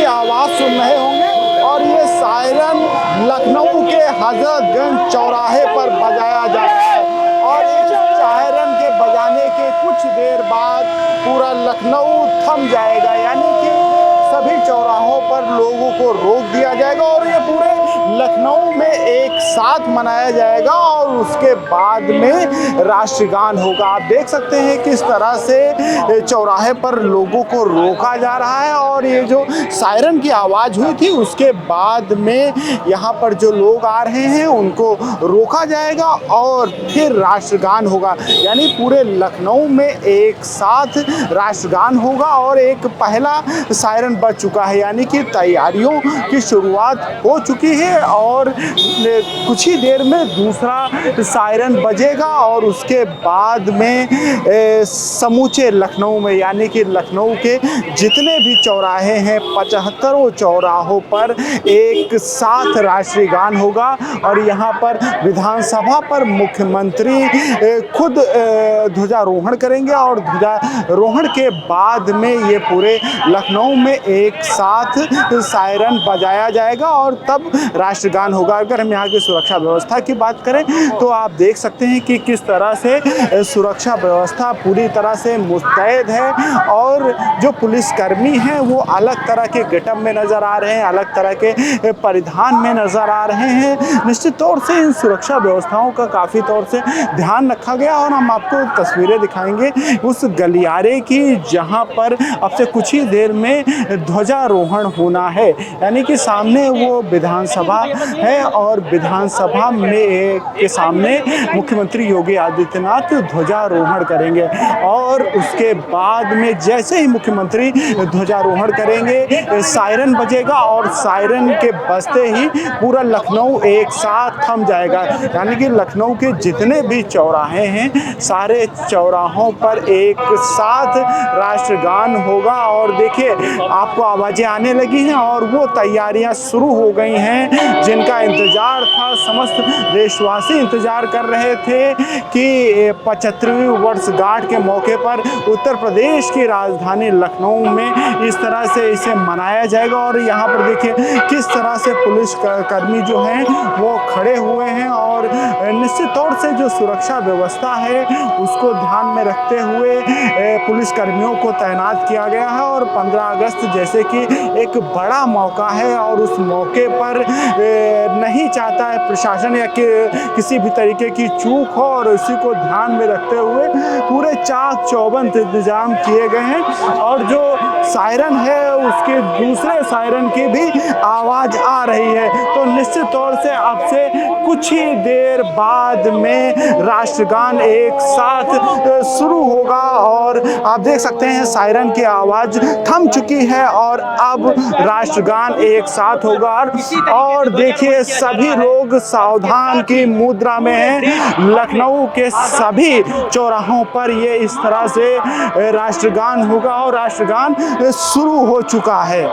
आवाज़ सुन रहे होंगे और ये सायरन लखनऊ के हजरतगंज चौराहे पर बजाया जा रहा है और इस सायरन के बजाने के कुछ देर बाद पूरा लखनऊ थम जाएगा, यानी कि सभी चौराहों पर लोगों को रोक दिया जाएगा और ये पूरे लखनऊ में एक साथ मनाया जाएगा और उसके बाद में राष्ट्रगान होगा। आप देख सकते हैं किस तरह से चौराहे पर लोगों को रोका जा रहा है और ये जो सायरन की आवाज़ हुई थी उसके बाद में यहाँ पर जो लोग आ रहे हैं उनको रोका जाएगा और फिर राष्ट्रगान होगा, यानी पूरे लखनऊ में एक साथ राष्ट्रगान होगा और एक पहला सायरन बज चुका है, यानी कि तैयारियों की शुरुआत हो चुकी है और कुछ ही देर में दूसरा सायरन बजेगा और उसके बाद में समूचे लखनऊ में, यानी कि लखनऊ के जितने भी चौराहे हैं 75 चौराहों पर एक साथ राष्ट्रीय गान होगा और यहाँ पर विधानसभा पर मुख्यमंत्री खुद ध्वजारोहण करेंगे और ध्वजारोहण के बाद में ये पूरे लखनऊ में एक साथ सायरन बजाया जाएगा और तब राष्ट्रगान होगा। अगर हम यहाँ की सुरक्षा व्यवस्था की बात करें तो आप देख सकते हैं कि किस तरह से सुरक्षा व्यवस्था पूरी तरह से मुस्तैद है और जो पुलिसकर्मी हैं वो अलग तरह के गेटअप में नज़र आ रहे हैं, अलग तरह के परिधान में नज़र आ रहे हैं। निश्चित तौर से इन सुरक्षा व्यवस्थाओं का काफ़ी तौर से ध्यान रखा गया और हम आपको तस्वीरें दिखाएंगे उस गलियारे की जहाँ पर अब से कुछ ही देर में ध्वजारोहण होना है, यानी कि सामने वो विधानसभा है और विधानसभा में के सामने मुख्यमंत्री योगी आदित्यनाथ ध्वजारोहण करेंगे और उसके बाद में जैसे ही मुख्यमंत्री ध्वजारोहण करेंगे सायरन बजेगा और सायरन के बजते ही पूरा लखनऊ एक साथ थम जाएगा, यानी कि लखनऊ के जितने भी चौराहे हैं सारे चौराहों पर एक साथ राष्ट्रगान होगा और देखिए आपको आवाज़ें आने लगी हैं और वो तैयारियां शुरू हो गई हैं जिनका इंतज़ार था। समस्त देशवासी इंतज़ार कर रहे थे कि 75वीं वर्षगांठ के मौके पर उत्तर प्रदेश की राजधानी लखनऊ में इस तरह से इसे मनाया जाएगा और यहाँ पर देखिए किस तरह से पुलिस कर्मी जो हैं वो खड़े हुए हैं और निश्चित तौर से जो सुरक्षा व्यवस्था है उसको ध्यान में रखते हुए पुलिसकर्मियों को तैनात किया गया है और 15 अगस्त जैसे कि एक बड़ा मौका है और उस मौके पर नहीं चाहता है प्रशासन या किसी भी तरीके की चूक हो और इसी को ध्यान में रखते हुए पूरे चाक चौबंद इंतजाम किए गए हैं और जो सायरन है उसके दूसरे सायरन की भी आवाज़ आ रही है। तो निश्चित तौर से अब से कुछ ही देर बाद में राष्ट्रगान एक साथ शुरू होगा और आप देख सकते हैं सायरन की आवाज़ थम चुकी है और अब राष्ट्रगान एक साथ होगा और देखिए सभी लोग सावधान की मुद्रा में हैं। लखनऊ के सभी चौराहों पर ये इस तरह से राष्ट्रगान होगा और राष्ट्रगान शुरू हो चुका है।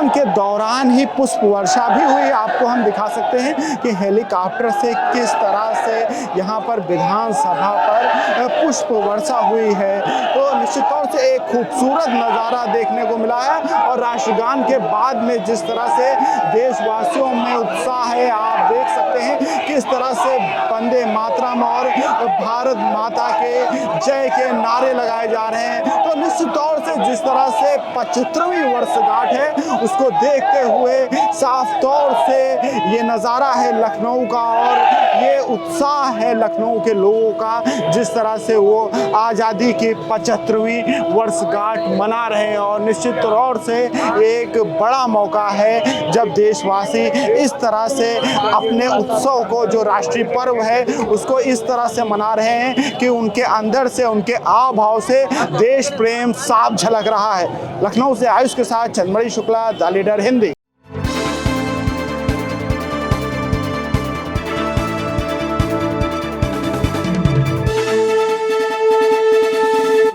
के दौरान ही पुष्प वर्षा भी हुई। आपको हम दिखा सकते हैं कि हेलीकॉप्टर से किस तरह से यहाँ पर विधानसभा पर पुष्प वर्षा हुई है। तो निश्चित तौर से एक खूबसूरत नज़ारा देखने को मिला है और राष्ट्रगान के बाद में जिस तरह से देशवासियों में उत्साह है आप देख सकते हैं किस तरह से वंदे मातरम और भारत माता के जय के नारे लगाए जा रहे हैं। तो निश्चित तौर से जिस तरह से 75वीं वर्षगांठ है उसको देखते हुए साफ तौर से ये नज़ारा है लखनऊ का और ये उत्साह है लखनऊ के लोगों का, जिस तरह से वो आज़ादी की 75वीं वर्षगांठ मना रहे हैं। और निश्चित तौर से एक बड़ा मौका है जब देशवासी इस तरह से अपने उत्सव को, जो राष्ट्रीय पर्व है, उसको इस तरह से मना रहे हैं कि उनके अंदर से, उनके आव भाव से देश प्रेम साफ झलक रहा है। लखनऊ से आयुष के साथ चंद्रमणि शुक्ला, द लीडर हिंदी।